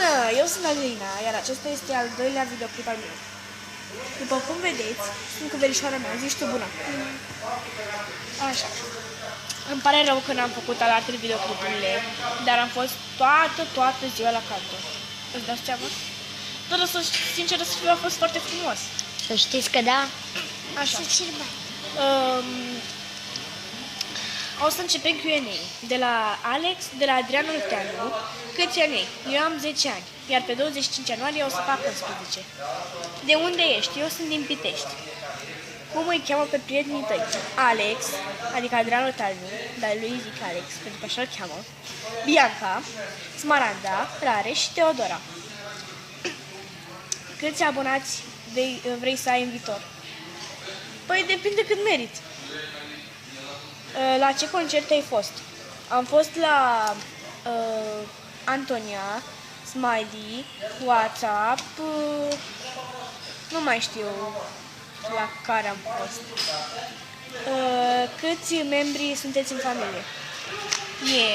Bună! Eu sunt Adelina, iar acesta este al doilea videoclip al meu. După cum vedeți, sunt cu verișoara mea. Zici tu bună. Așa. Îmi pare rău că n-am făcut alaltele videoclipurile, dar am fost toată ziua la canto. Îți dați seama? Dar să sincer să fiu, a fost foarte frumos. Să știți că da. Așa. O să începem Q&A de la Alex, de la Adrian Olteanu. Câți ani ai? Eu am 10 ani, iar pe 25 ianuarie o să fac 11. De unde ești? Eu sunt din Pitești. Cum îi cheamă pe prietenii tăi? Alex, adică Adrian Olteanu, dar lui zic Alex, pentru că așa îl cheamă. Bianca, Smaranda, Rare și Teodora. Câți abonați vrei să ai în viitor? Păi depinde cât merit. La ce concerte ai fost? Am fost la Antonia, Smiley, WhatsApp, nu mai știu la care am fost. Câți membri sunteți în familie?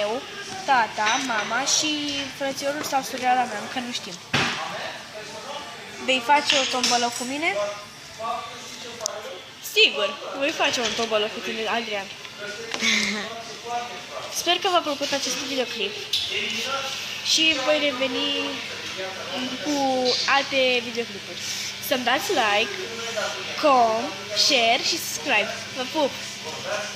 Eu, tata, mama și frățiorul sau surioara mea, încă nu știm. Vei face o tombolă cu mine? Sigur, voi face o tombolă cu tine, Adrian. Sper că v-a plăcut acest videoclip și voi reveni cu alte videoclipuri. Să-mi dați like, share și subscribe. Vă pup!